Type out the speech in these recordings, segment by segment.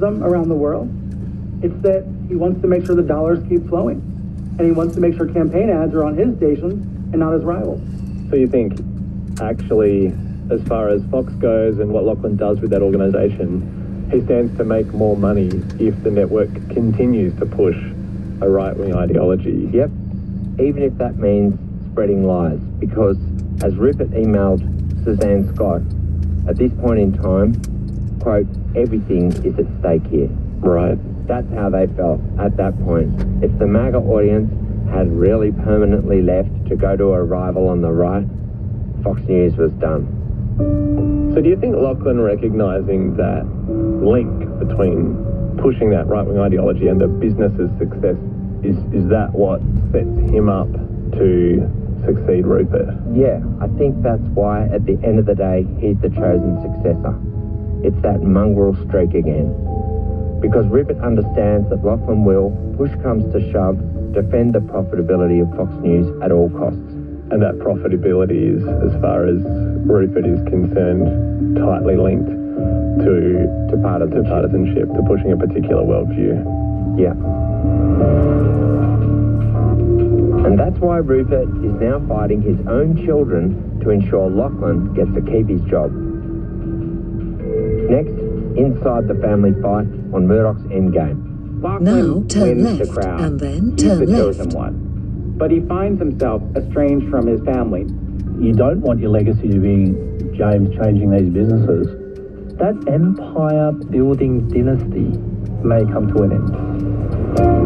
around the world. It's that he wants to make sure the dollars keep flowing. And he wants to make sure campaign ads are on his stations and not his rivals. So you think, actually, as far as Fox goes and what Lachlan does with that organisation, he stands to make more money if the network continues to push a right-wing ideology? Yep, even if that means spreading lies. Because, as Rupert emailed Suzanne Scott, at this point in time, quote, everything is at stake here. Right. That's how they felt at that point. If the MAGA audience had really permanently left to go to a rival on the right, Fox News was done. So do you think Lachlan recognising that link between pushing that right-wing ideology and the business's success, is that what sets him up to succeed Rupert? Yeah, I think that's why at the end of the day he's the chosen successor. It's that mongrel streak again. Because Rupert understands that Lachlan will, push comes to shove, defend the profitability of Fox News at all costs. And that profitability is, as far as Rupert is concerned, tightly linked to partisanship, to pushing a particular worldview. Yeah. And that's why Rupert is now fighting his own children to ensure Lachlan gets to keep his job. Next, inside the family fight on Murdoch's endgame. Now turn left, the crowd. and then He's turn the left. chosen one. But he finds himself estranged from his family. You don't want your legacy to be James changing these businesses. That empire-building dynasty may come to an end.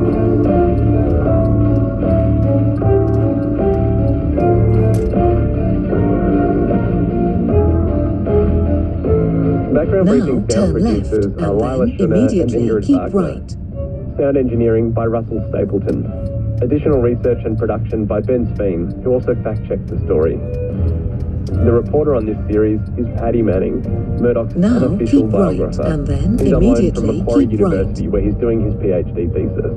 Background Now Briefing sound turn left, producers and are Lila then Schooner and immediately Ingrid keep Wagner. right. Sound engineering by Russell Stapleton. Additional research and production by Ben Sveen, who also fact-checked the story. The reporter on this series is Paddy Manning, Murdoch's Now unofficial keep right, biographer. and then He's on loan from immediately Macquarie keep University, where he's doing his PhD thesis.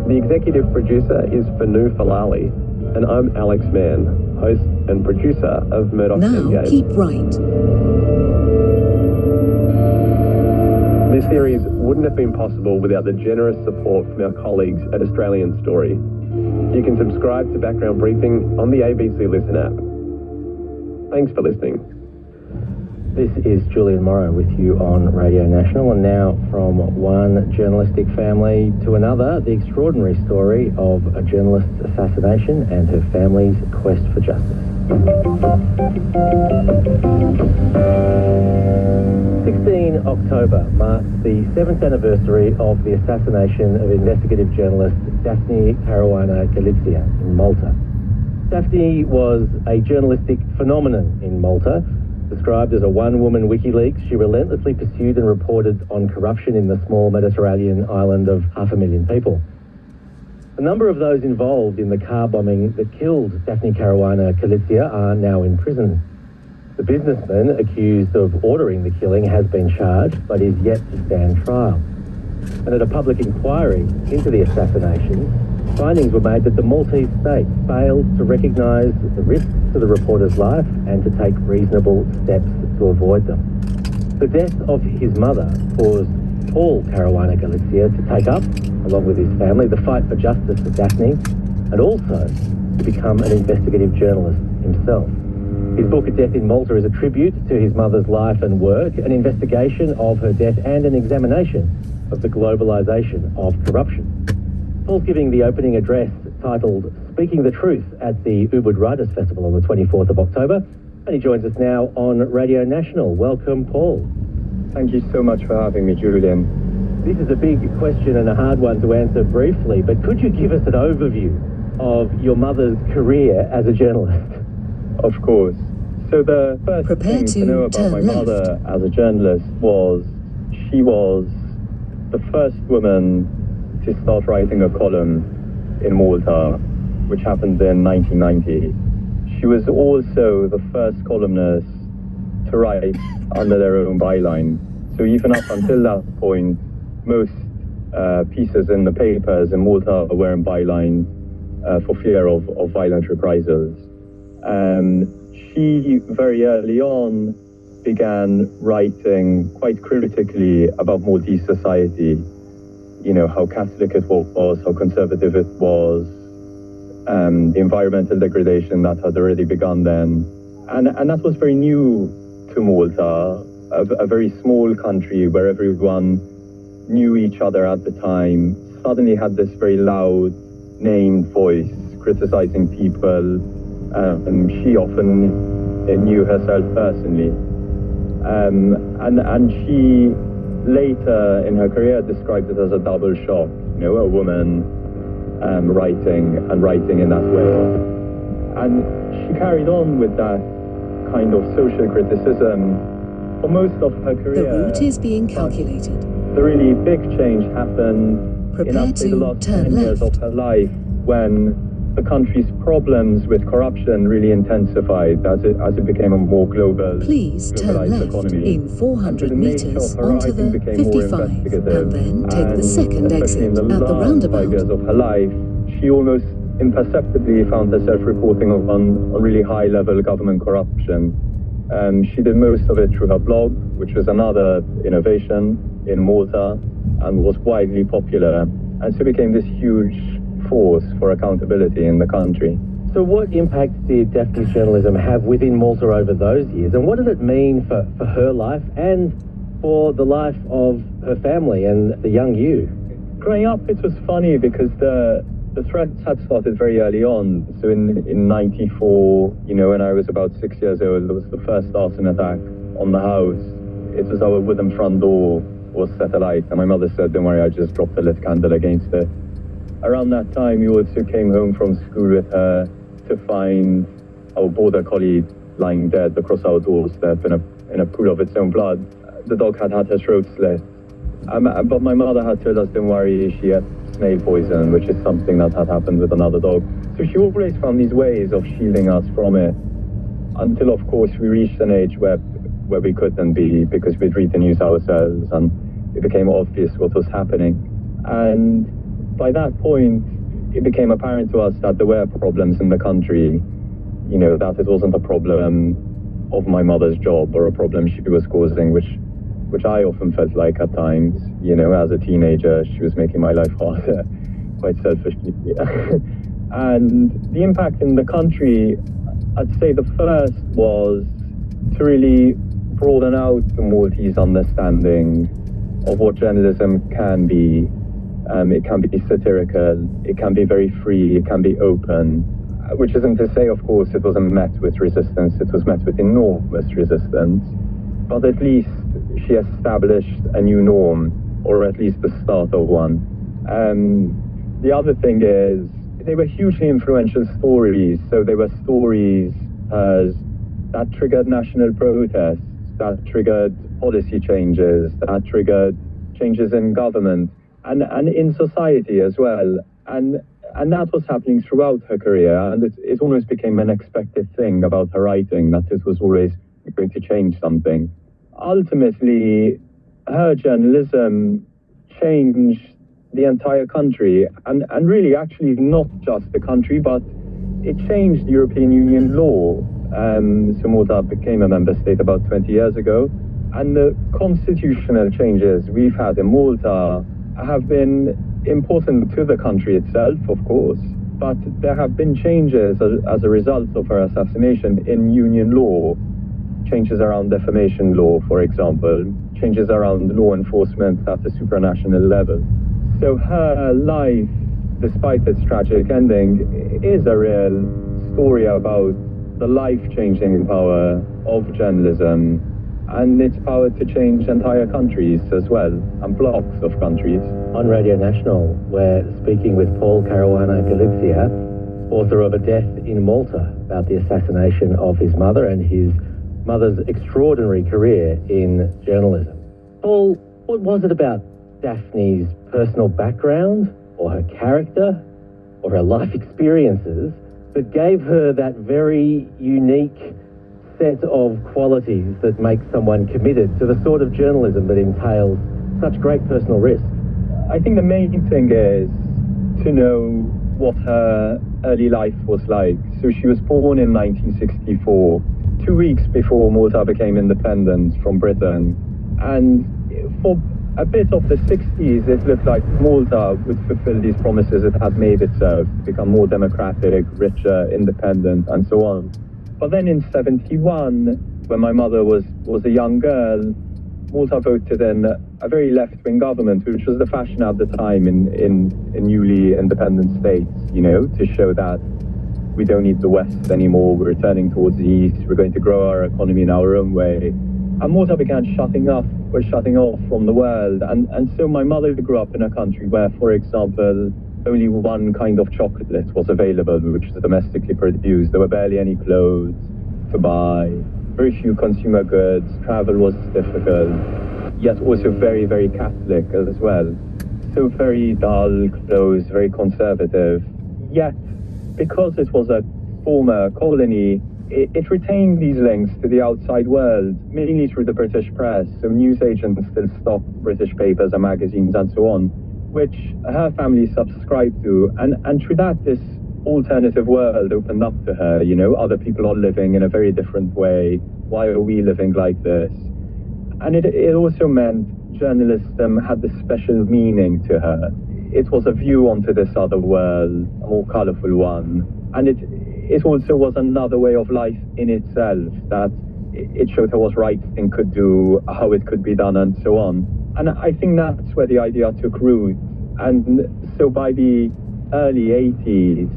The executive producer is Fanu Falali, and I'm Alex Mann, host and producer of Murdoch's Now Endgame. keep right. This series wouldn't have been possible without the generous support from our colleagues at Australian Story. You can subscribe to Background Briefing on the ABC Listen app. Thanks for listening. This is Julian Morrow with you on Radio National, and now from one journalistic family to another, the extraordinary story of a journalist's assassination and her family's quest for justice. 16 October marks the 7th anniversary of the assassination of investigative journalist Daphne Caruana Galizia in Malta. Daphne was a journalistic phenomenon in Malta. Described as a one-woman WikiLeaks, she relentlessly pursued and reported on corruption in the small Mediterranean island of 500,000 people. A number of those involved in the car bombing that killed Daphne Caruana Galizia are now in prison. The businessman accused of ordering the killing has been charged, but is yet to stand trial. And at a public inquiry into the assassination, findings were made that the Maltese state failed to recognise the risks to the reporter's life and to take reasonable steps to avoid them. The death of his mother caused Paul Caruana Galizia to take up, along with his family, the fight for justice for Daphne, and also to become an investigative journalist himself. His book, A Death in Malta, is a tribute to his mother's life and work, an investigation of her death and an examination of the globalisation of corruption. Paul's giving the opening address titled Speaking the Truth at the Ubud Writers Festival on the 24th of October, and he joins us now on Radio National. Welcome, Paul. Thank you so much for having me, Julian. This is a big question and a hard one to answer briefly, but could you give us an overview of your mother's career as a journalist? Of course. So the first thing to know about my mother as a journalist was she was the first woman to start writing a column in Malta, which happened in 1990. She was also the first columnist to write under their own byline. So even up until that point, most pieces in the papers in Malta were in byline for fear of violent reprisals. She very early on began writing quite critically about Maltese society. You know, how Catholic it was, how conservative it was, the environmental degradation that had already begun then. And that was very new to Malta, a very small country where everyone knew each other at the time, suddenly had this very loud, named voice criticizing people. And she often knew herself personally. And she later in her career described it as a double shock, you know, a woman writing in that way. And she carried on with that kind of social criticism for most of her career. The route is being calculated. The really big change happened Prepare in, I'd say, the to last turn 10 years left. of her life, when the country's problems with corruption really intensified as it became a more Please turn globalized left economy. in 400 And the nature meters of her onto writing the became more 55 investigative. and then take the And second especially in exit the at the last 5 roundabout. years of her life, she almost imperceptibly found herself reporting on really high-level government corruption. She did most of it through her blog, which was another innovation in Malta and was widely popular. And so became this huge force for accountability in the country. So what impact did Daphne's journalism have within Malta over those years, and what did it mean for her life and for the life of her family and the young you? Growing up, it was funny because the threats had started very early on. So in 94, you know, when I was about 6 years old, there was the first arson attack on the house. It was our wooden front door was set alight, and my mother said, "Don't worry, I just dropped a lit candle against it." Around that time, we also came home from school with her to find our border collie lying dead across our doorstep in a pool of its own blood. The dog had had her throat slit. But my mother had told us, "Don't worry, she had snail poison," which is something that had happened with another dog. So she always found these ways of shielding us from it, until, of course, we reached an age where we couldn't be, because we'd read the news ourselves and it became obvious what was happening. And by that point, it became apparent to us that there were problems in the country, you know, that it wasn't a problem of my mother's job or a problem she was causing, which I often felt like at times, you know, as a teenager, she was making my life harder, quite selfishly. And the impact in the country, I'd say the first was to really broaden out the Maltese understanding of what journalism can be. It can be satirical, it can be very free, it can be open, which isn't to say, of course, it wasn't met with resistance, it was met with enormous resistance, but at least she established a new norm, or at least the start of one. The other thing is, they were hugely influential stories, so they were stories that triggered national protests, that triggered policy changes, that triggered changes in government, and in society as well. And that was happening throughout her career, and it almost became an expected thing about her writing, that it was always going to change something. Ultimately, her journalism changed the entire country, and really actually not just the country, but it changed European Union law. So Malta became a member state about 20 years ago, and the constitutional changes we've had in Malta have been important to the country itself, of course, but there have been changes as a result of her assassination in union law, changes around defamation law, for example, changes around law enforcement at a supranational level. So her life, despite its tragic ending, is a real story about the life-changing power of journalism and its power to change entire countries as well, and blocks of countries. On Radio National, we're speaking with Paul Caruana Galizia, author of A Death in Malta, about the assassination of his mother and his mother's extraordinary career in journalism. Paul, what was it about Daphne's personal background, or her character, or her life experiences that gave her that very unique set of qualities that make someone committed to the sort of journalism that entails such great personal risk? I think the main thing is to know what her early life was like. So she was born in 1964 2 weeks before Malta became independent from Britain. And for a bit of the 60s, it looked like Malta would fulfill these promises it had made itself, become more democratic, richer, independent, and so on. But then in 71, when my mother was a young girl, Malta voted in a very left-wing government, which was the fashion at the time in newly independent states, to show that we don't need the West anymore, we're turning towards the East, we're going to grow our economy in our own way. And Malta began shutting off from the world. And so my mother grew up in a country where, for example, only one kind of chocolate was available, which was domestically produced. There were barely any clothes to buy, very few consumer goods, travel was difficult, yet also very, very Catholic as well. So very dull, closed, very conservative. Yet, because it was a former colony, it retained these links to the outside world, mainly through the British press. So newsagents still stocked British papers and magazines and so on, which her family subscribed to. And through that, this alternative world opened up to her. Other people are living in a very different way. Why are we living like this? And it also meant journalism had this special meaning to her. It was a view onto this other world, a more colorful one. And it also was another way of life in itself, that it showed her what writing could do, how it could be done, and so on. And I think that's where the idea took root. And so by the early 80s,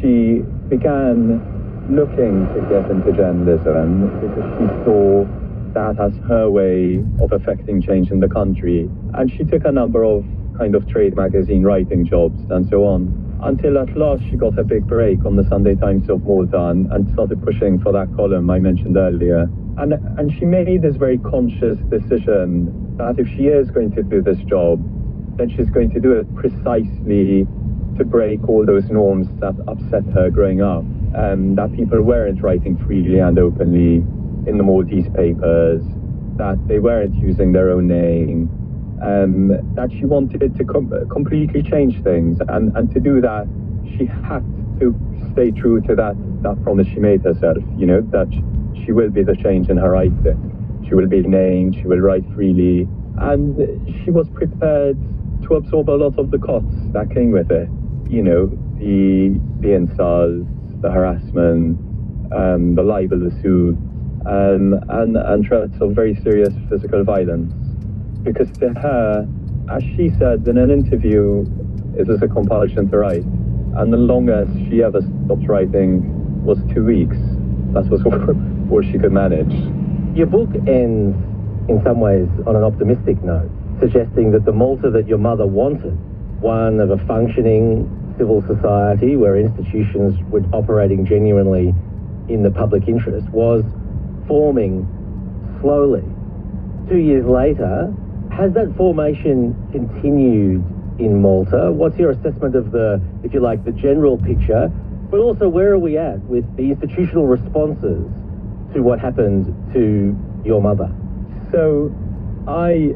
she began looking to get into journalism because she saw that as her way of affecting change in the country. And she took a number of kind of trade magazine writing jobs and so on, until at last she got a big break on the Sunday Times of Malta and started pushing for that column I mentioned earlier. And she made this very conscious decision that if she is going to do this job, then she's going to do it precisely to break all those norms that upset her growing up, that people weren't writing freely and openly in the Maltese papers, that they weren't using their own name, that she wanted to completely change things. And to do that, she had to stay true to that promise she made herself, that she will be the change in her writing. She will be named, she will write freely, and she was prepared to absorb a lot of the costs that came with it. The insults, the harassment, the libel, the suit, and threats of very serious physical violence. Because to her, as she said in an interview, it was a compulsion to write. And the longest she ever stopped writing was 2 weeks. That was all she could manage. Your book ends, in some ways, on an optimistic note, suggesting that the Malta that your mother wanted, one of a functioning civil society where institutions were operating genuinely in the public interest, was forming slowly. 2 years later, has that formation continued in Malta? What's your assessment of the, if you like, the general picture, but also where are we at with the institutional responses to what happened to your mother? So I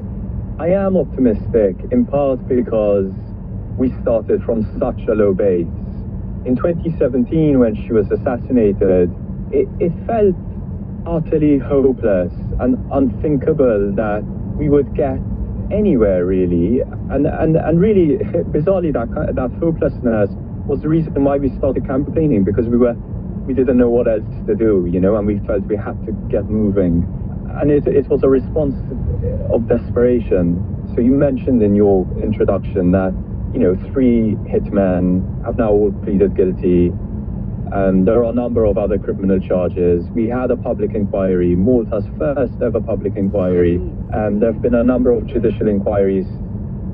am optimistic, in part because we started from such a low base. In 2017, when she was assassinated, it felt utterly hopeless and unthinkable that we would get anywhere, really. And really, bizarrely, that hopelessness was the reason why we started campaigning, because we didn't know what else to do, and we felt we had to get moving. And it was a response of desperation. So you mentioned in your introduction that 3 hitmen have now all pleaded guilty. There are a number of other criminal charges. We had a public inquiry, Malta's first ever public inquiry. There have been a number of judicial inquiries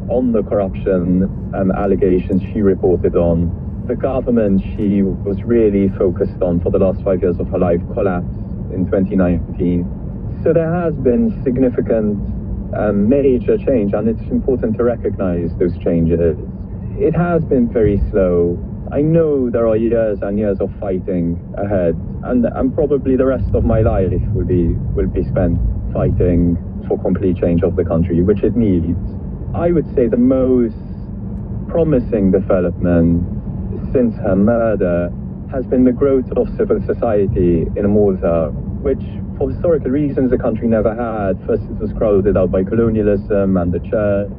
on the corruption allegations she reported on. The government she was really focused on for the last 5 years of her life collapsed in 2019. So there has been significant major change, and it's important to recognize those changes. It has been very slow. I know there are years and years of fighting ahead, and probably the rest of my life will be spent fighting for complete change of the country, which it needs. I would say the most promising development since her murder has been the growth of civil society in Malta. which for historical reasons the country never had. First it was crowded out by colonialism and the church,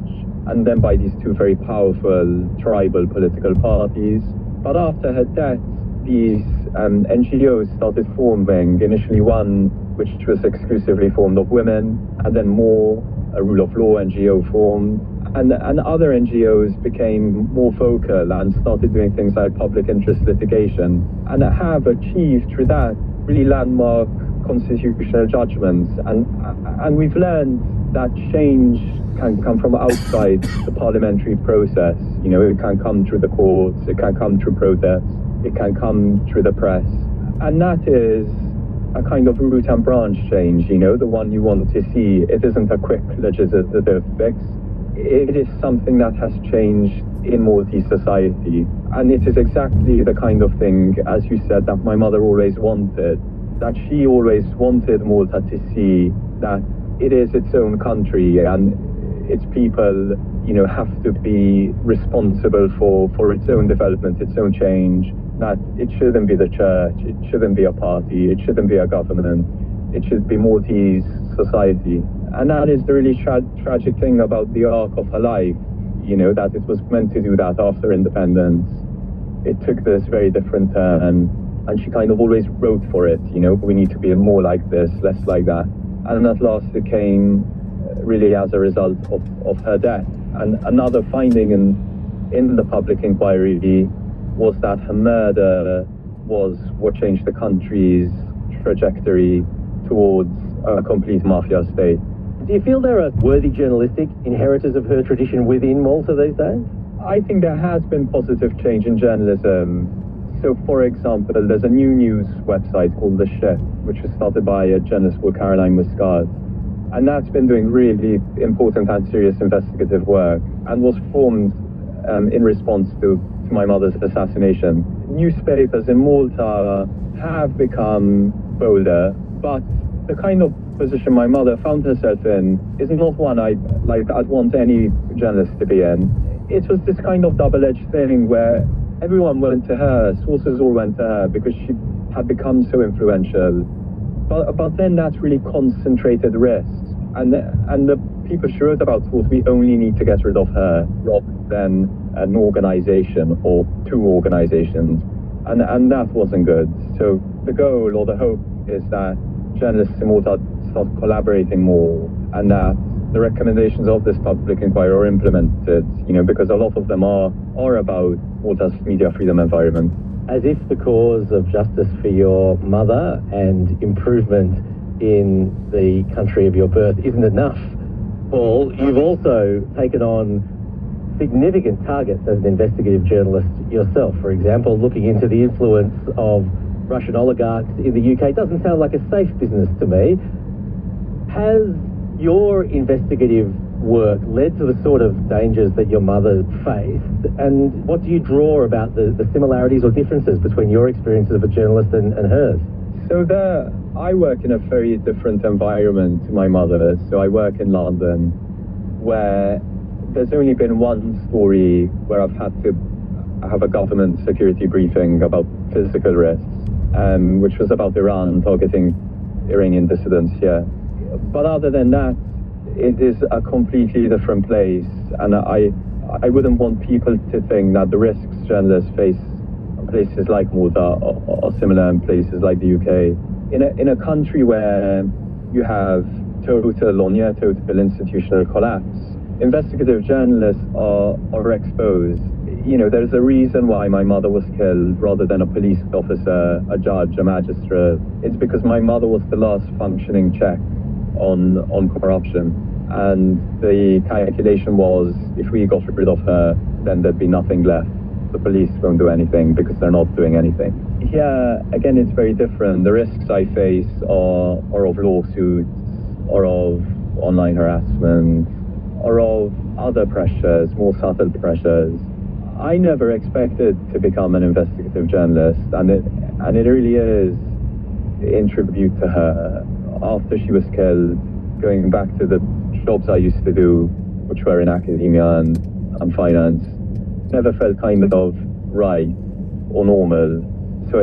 and then by these two very powerful tribal political parties. But after her death, these NGOs started forming, initially one which was exclusively formed of women, and then more, a rule of law NGO formed, and other NGOs became more vocal and started doing things like public interest litigation, and have achieved through that really landmark constitutional judgments. And we've learned that change can come from outside the parliamentary process. You know, it can come through the courts, it can come through protests, it can come through the press. And that is a kind of root and branch change, you know, the one you want to see. It isn't a quick legislative fix. It is something that has changed in Maltese society. And it is exactly the kind of thing, as you said, that my mother always wanted. That she always wanted Malta to see that it is its own country and its people, you know, have to be responsible for its own development, its own change. That it shouldn't be the church, it shouldn't be a party, it shouldn't be a government, it should be Maltese society. And that is the really tragic thing about the arc of her life, you know, that it was meant to do that after independence. It took this very different turn, and she kind of always wrote for it, you know, we need to be more like this, less like that. And at last it came really as a result of her death. And another finding in the public inquiry was that her murder was what changed the country's trajectory towards a complete mafia state. Do you feel there are worthy journalistic inheritors of her tradition within Malta these days? I think there has been positive change in journalism. So, for example, there's a new news website called The Shift, which was started by a journalist called Caroline Muscat. And that's been doing really important and serious investigative work and was formed in response to my mother's assassination. Newspapers in Malta have become bolder, but the kind of position my mother found herself in is not one I'd want any journalist to be in. It was this kind of double-edged thing where everyone went to her, sources all went to her because she had become so influential. But then that's really concentrated risks. And the people she wrote about thought we only need to get rid of her rather than an organization or two organizations. And that wasn't good. So the goal or the hope is that journalists in Malta start collaborating more and that the recommendations of this public inquiry are implemented, you know, because a lot of them are about Malta's media freedom environment. As if the cause of justice for your mother and improvement in the country of your birth isn't enough, Paul, you've also taken on significant targets as an investigative journalist yourself. For example, looking into the influence of Russian oligarchs in the UK doesn't sound like a safe business to me. Has your investigative work led to the sort of dangers that your mother faced? And what do you draw about the similarities or differences between your experiences of a journalist and hers? So I work in a very different environment to my mother. So I work in London, where there's only been one story where I've had to have a government security briefing about physical risks, which was about Iran targeting Iranian dissidents here. But other than that, it is a completely different place, and I wouldn't want people to think that the risks journalists face in places like Malta are similar in places like the UK. In a country where you have total or near total institutional collapse, investigative journalists are exposed. You know, there's a reason why my mother was killed rather than a police officer, a judge, a magistrate. It's because my mother was the last functioning check on corruption. And the calculation was, if we got rid of her, then there'd be nothing left. The police won't do anything because they're not doing anything. Here, again, it's very different. The risks I face are of lawsuits, or of online harassment, or of other pressures, more subtle pressures. I never expected to become an investigative journalist, and it really is in tribute to her. After she was killed, going back to the jobs I used to do, which were in academia and finance, never felt kind of right or normal. So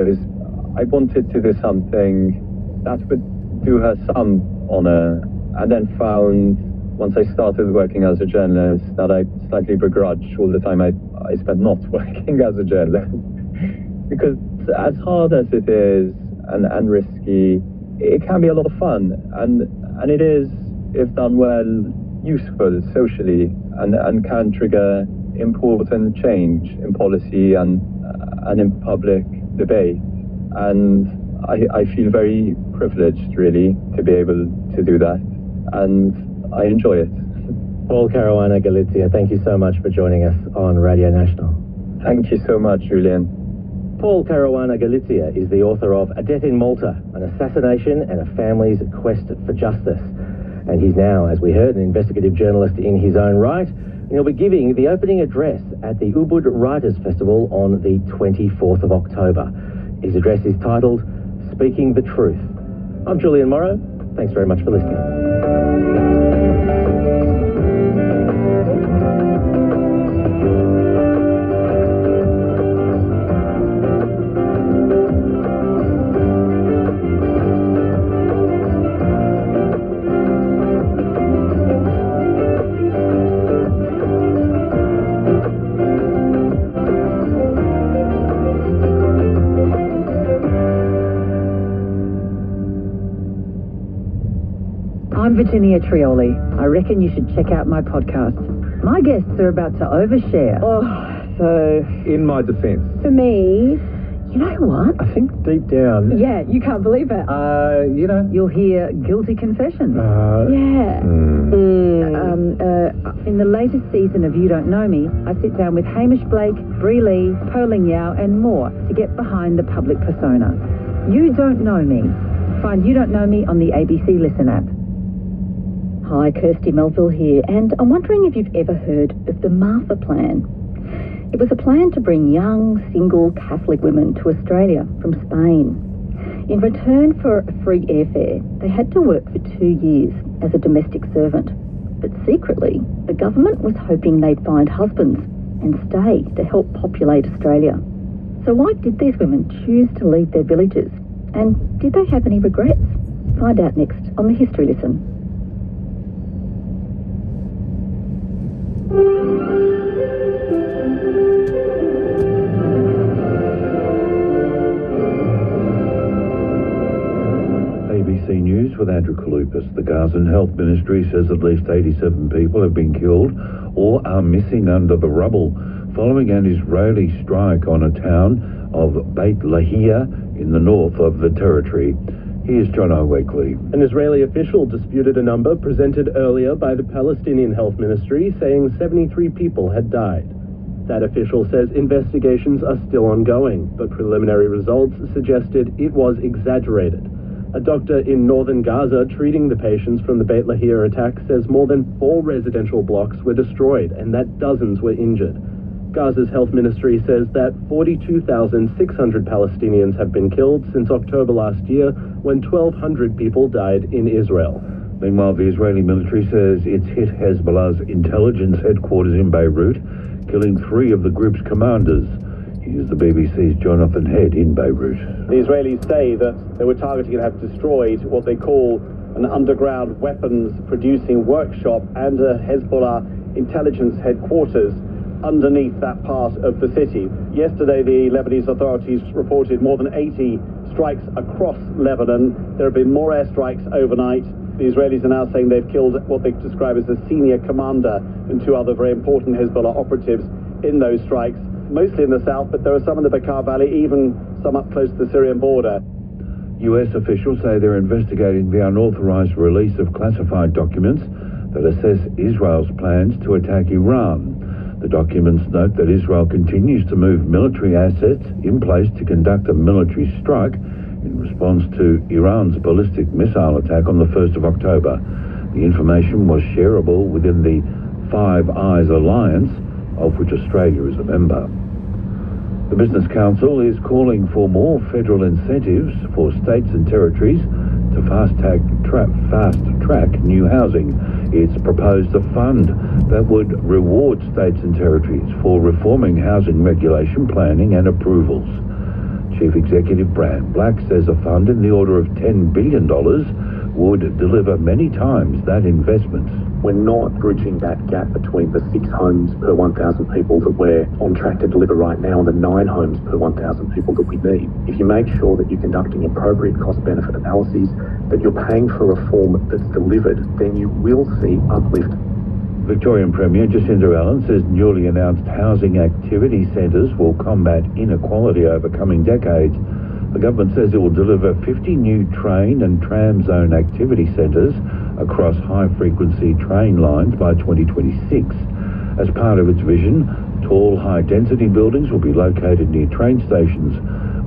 I wanted to do something that would do her some honor, and then found, once I started working as a journalist, that I slightly begrudge all the time I spent not working as a journalist. Because as hard as it is and risky, it can be a lot of fun, and it is, if done well, useful socially, and can trigger important change in policy and in public debate. And I feel very privileged, really, to be able to do that, and I enjoy it. Paul Caruana Galizia, thank you so much for joining us on Radio National. Thank you so much, Julian. Paul Caruana Galizia is the author of A Death in Malta, an assassination and a family's quest for justice. And he's now, as we heard, an investigative journalist in his own right. And he'll be giving the opening address at the Ubud Writers' Festival on the 24th of October. His address is titled Speaking the Truth. I'm Julian Morrow. Thanks very much for listening. I'm Virginia Trioli. I reckon you should check out my podcast. My guests are about to overshare. In my defense, For me, you know what? I think deep down, Yeah, you can't believe it. You'll hear guilty confessions. Yeah. In the latest season of You Don't Know Me, I sit down with Hamish Blake, Bree Lee, Poling Yao, and more to get behind the public persona. You Don't Know Me. Find You Don't Know Me on the ABC Listen app. Hi, Kirsty Melville here, and I'm wondering if you've ever heard of the Martha Plan. It was a plan to bring young, single Catholic women to Australia from Spain. In return for free airfare, they had to work for 2 years as a domestic servant. But secretly, the government was hoping they'd find husbands and stay to help populate Australia. So why did these women choose to leave their villages? And did they have any regrets? Find out next on the History Lesson. ABC News with Andrew Kalupas. The Gazan Health Ministry says at least 87 people have been killed or are missing under the rubble following an Israeli strike on a town of Beit Lahia in the north of the territory. Here's John O'Weekly. An Israeli official disputed a number presented earlier by the Palestinian Health Ministry, saying 73 people had died. That official says investigations are still ongoing, but preliminary results suggested it was exaggerated. A doctor in northern Gaza treating the patients from the Beit Lahia attack says more than 4 residential blocks were destroyed and that dozens were injured. Gaza's health ministry says that 42,600 Palestinians have been killed since October last year, when 1,200 people died in Israel. Meanwhile, the Israeli military says it's hit Hezbollah's intelligence headquarters in Beirut, killing 3 of the group's commanders. Here's the BBC's Jonathan Head in Beirut. The Israelis say that they were targeting and have destroyed what they call an underground weapons producing workshop and a Hezbollah intelligence headquarters underneath that part of the city. Yesterday, the Lebanese authorities reported more than 80 strikes across Lebanon. There have been more airstrikes overnight. The Israelis are now saying they've killed what they describe as a senior commander and 2 other very important Hezbollah operatives in those strikes, mostly in the south, but there are some in the Bekaa Valley, even some up close to the Syrian border. US officials say they're investigating the unauthorized release of classified documents that assess Israel's plans to attack Iran. The documents note that Israel continues to move military assets in place to conduct a military strike in response to Iran's ballistic missile attack on the 1st of October. The information was shareable within the Five Eyes Alliance, of which Australia is a member. The Business Council is calling for more federal incentives for states and territories to fast-track new housing. It's proposed a fund that would reward states and territories for reforming housing regulation, planning and approvals. Chief Executive Brand Black says a fund in the order of $10 billion would deliver many times that investment. We're not bridging that gap between the 6 homes per 1,000 people that we're on track to deliver right now and the 9 homes per 1,000 people that we need. If you make sure that you're conducting appropriate cost-benefit analyses, that you're paying for reform that's delivered, then you will see uplift. Victorian Premier Jacinda Allen says newly announced housing activity centres will combat inequality over coming decades. The government says it will deliver 50 new train and tram zone activity centres across high-frequency train lines by 2026. As part of its vision, tall, high-density buildings will be located near train stations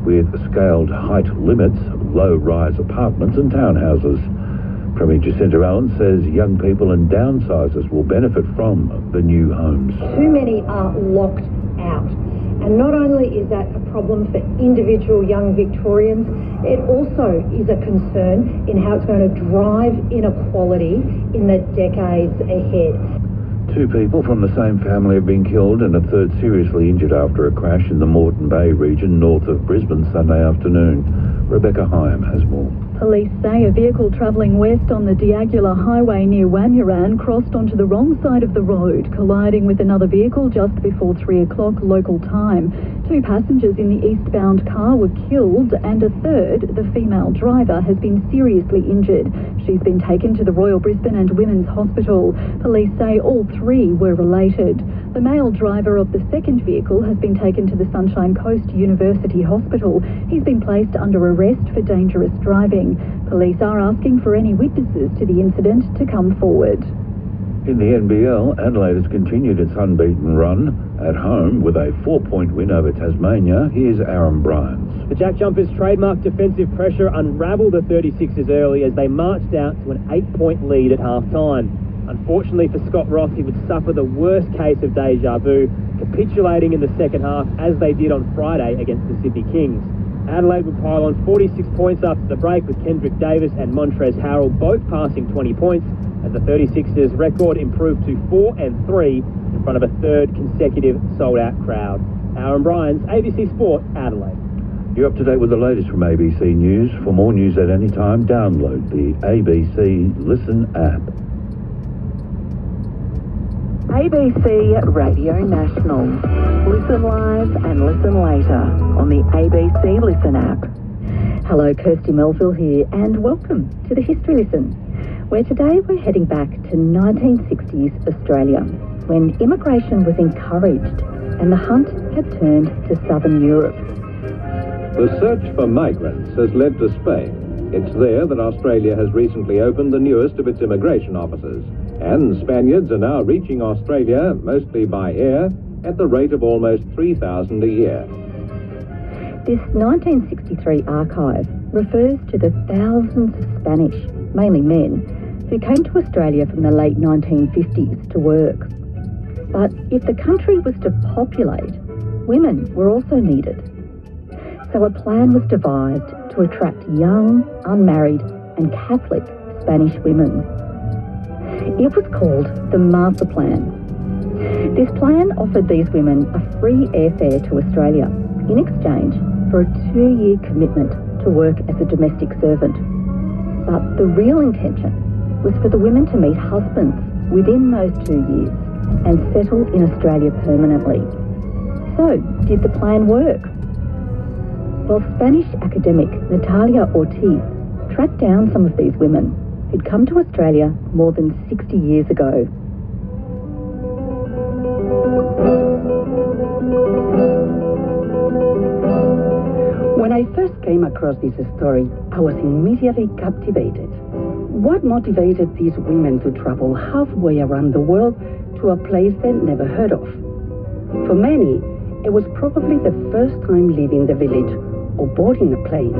with scaled height limits, low-rise apartments and townhouses. Premier Jacinda Allen says young people and downsizers will benefit from the new homes. Too many are locked out. And not only is that a problem for individual young Victorians, it also is a concern in how it's going to drive inequality in the decades ahead. 2 people from the same family have been killed and a third seriously injured after a crash in the Moreton Bay region north of Brisbane Sunday afternoon. Rebecca Hyam has more. Police say a vehicle travelling west on the Diagula Highway near Wamuran crossed onto the wrong side of the road, colliding with another vehicle just before 3 o'clock local time. 2 passengers in the eastbound car were killed and a third, the female driver, has been seriously injured. She's been taken to the Royal Brisbane and Women's Hospital. Police say all 3 were related. The male driver of the second vehicle has been taken to the Sunshine Coast University Hospital. He's been placed under arrest for dangerous driving. Police are asking for any witnesses to the incident to come forward. In the NBL, Adelaide has continued its unbeaten run at home with a 4-point win over Tasmania. Here's Aaron Bryans. The Jack Jumpers' trademark defensive pressure unravelled the 36ers early as they marched out to an 8-point lead at half-time. Unfortunately for Scott Ross, he would suffer the worst case of deja vu, capitulating in the second half as they did on Friday against the Sydney Kings. Adelaide would pile on 46 points after the break, with Kendrick Davis and Montrezl Harrell both passing 20 points, as the 36ers' record improved to 4-3 in front of a third consecutive sold-out crowd. Aaron Bryans, ABC Sport, Adelaide. You're up to date with the latest from ABC News. For more news at any time, download the ABC Listen app. ABC Radio National. Listen live and listen later on the ABC Listen app. Hello, Kirsty Melville here, and welcome to the History Listen, where today we're heading back to 1960s Australia, when immigration was encouraged and the hunt had turned to southern Europe. The search for migrants has led to Spain. It's there that Australia has recently opened the newest of its immigration offices. And Spaniards are now reaching Australia, mostly by air, at the rate of almost 3,000 a year. This 1963 archive refers to the thousands of Spanish, mainly men, who came to Australia from the late 1950s to work. But if the country was to populate, women were also needed. So a plan was devised to attract young, unmarried and Catholic Spanish women. It was called the Master Plan. This plan offered these women a free airfare to Australia in exchange for a 2-year commitment to work as a domestic servant. But the real intention was for the women to meet husbands within those 2 years and settle in Australia permanently. So, did the plan work? Well, Spanish academic Natalia Ortiz tracked down some of these women who'd come to Australia more than 60 years ago. When I first came across this story, I was immediately captivated. What motivated these women to travel halfway around the world to a place they'd never heard of? For many, it was probably the first time leaving the village or boarding a plane.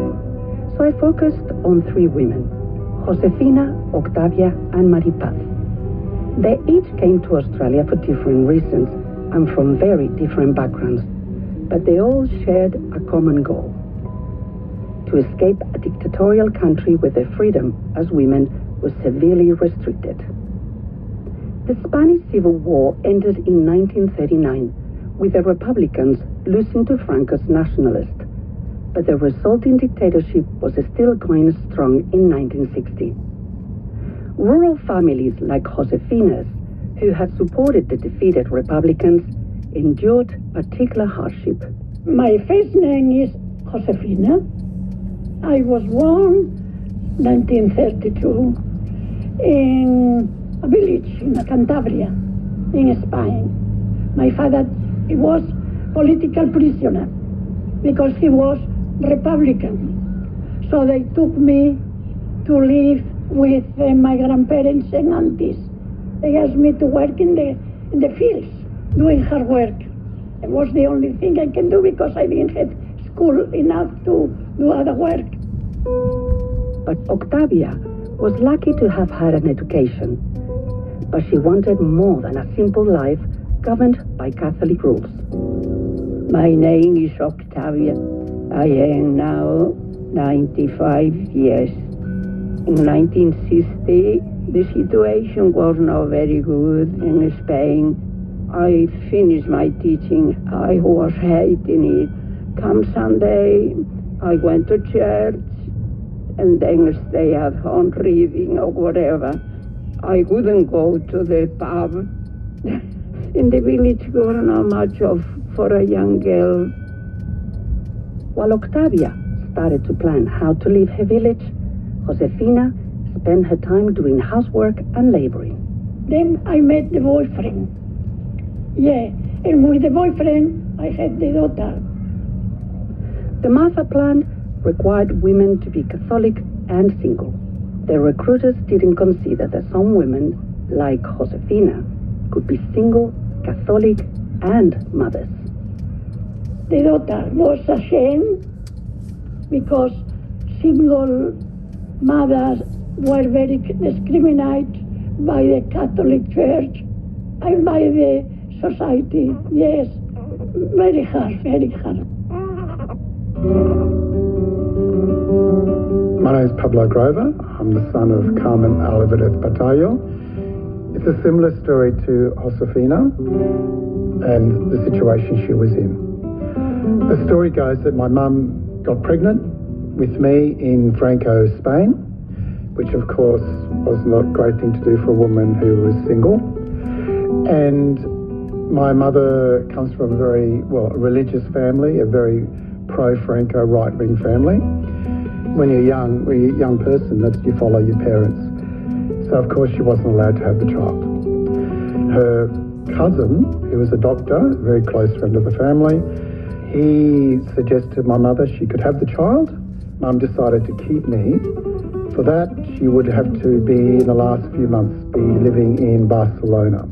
So I focused on 3 women, Josefina, Octavia, and Maripaz. They each came to Australia for different reasons and from very different backgrounds, but they all shared a common goal: to escape a dictatorial country where their freedom as women was severely restricted. The Spanish Civil War ended in 1939, with the Republicans losing to Franco's nationalists. but the resulting dictatorship was still going strong in 1960. Rural families like Josefina's, who had supported the defeated Republicans, endured particular hardship. My first name is Josefina. I was born 1932 in a village in Cantabria, in Spain. My father, he was political prisoner because he was Republican. So they took me to live with my grandparents and aunties. They asked me to work in the fields, doing hard work. It was the only thing I can do because I didn't have school enough to do other work. But Octavia was lucky to have had an education. But she wanted more than a simple life governed by Catholic rules. My name is Octavia. I am now 95 years. In 1960, the situation was not very good in Spain. I finished my teaching. I was hating it. Come Sunday, I went to church and then stay at home reading or whatever. I wouldn't go to the pub. In the village, there was not much of for a young girl. While Octavia started to plan how to leave her village, Josefina spent her time doing housework and laboring. Then I met the boyfriend. Yeah, and with the boyfriend, I had the daughter. The Martha Plan required women to be Catholic and single. The recruiters didn't consider that some women, like Josefina, could be single, Catholic, and mothers. The daughter was ashamed because single mothers were very discriminated by the Catholic Church and by the society. Yes, very hard, very hard. My name is Pablo Grover. I'm the son of Carmen Alvarez Batallo. It's a similar story to Josefina and the situation she was in. The story goes that my mum got pregnant with me in Franco, Spain, which of course was not a great thing to do for a woman who was single. And my mother comes from a very, religious family, a very pro-Franco right-wing family. When you're a young person, that's you follow your parents. So of course she wasn't allowed to have the child. Her cousin, who was a doctor, a very close friend of the family, he suggested to my mother she could have the child. Mum decided to keep me. For that, she would have to be, in the last few months, be living in Barcelona.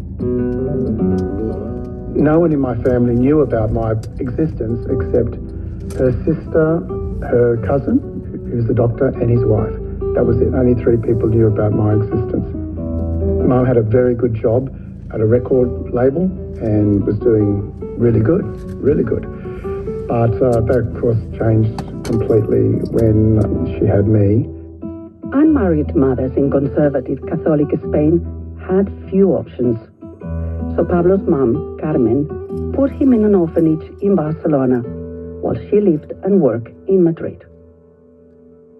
No one in my family knew about my existence except her sister, her cousin, who was the doctor, and his wife. That was it. Only 3 people knew about my existence. Mum had a very good job at a record label and was doing really good, really good. But that, of course, changed completely when she had me. Unmarried mothers in conservative Catholic Spain had few options. So Pablo's mom, Carmen, put him in an orphanage in Barcelona while she lived and worked in Madrid.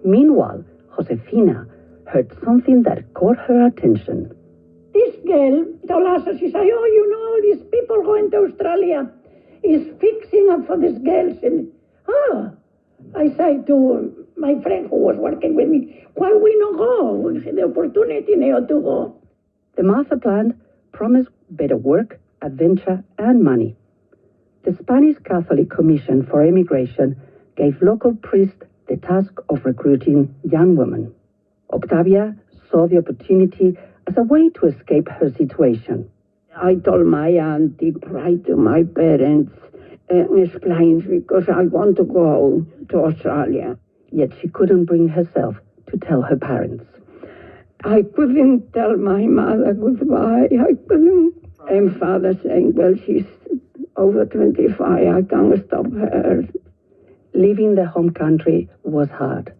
Meanwhile, Josefina heard something that caught her attention. This girl told us, she said, these people going to Australia is fixing up for these girls. And, I said to my friend who was working with me, why we not go? We had the opportunity now to go. The Martha Plan promised better work, adventure, and money. The Spanish Catholic Commission for Immigration gave local priests the task of recruiting young women. Octavia saw the opportunity as a way to escape her situation. I told my auntie, write to my parents and explain because I want to go to Australia. Yet she couldn't bring herself to tell her parents. I couldn't tell my mother goodbye. I couldn't. And father saying, well, she's over 25. I can't stop her. Leaving the home country was hard.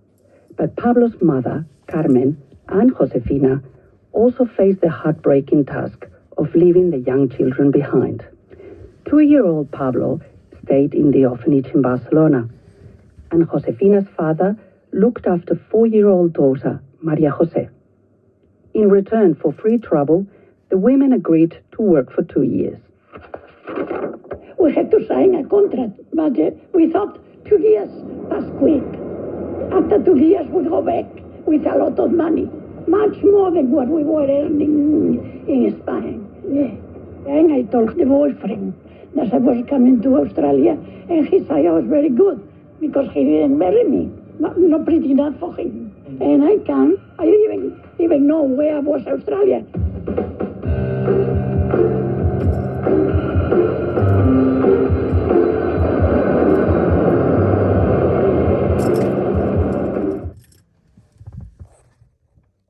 But Pablo's mother, Carmen, and Josefina also faced the heartbreaking task of leaving the young children behind. 2-year-old Pablo stayed in the orphanage in Barcelona, and Josefina's father looked after 4-year-old daughter, Maria Jose. In return for free travel, the women agreed to work for 2 years. We had to sign a contract, but we thought 2 years passed quick. After 2 years, we go back with a lot of money, much more than what we were earning in Spain. Yeah. And I told the boyfriend that I was coming to Australia, and he said I was very good because he didn't marry me. Not pretty enough for him. And I didn't even know where was Australia.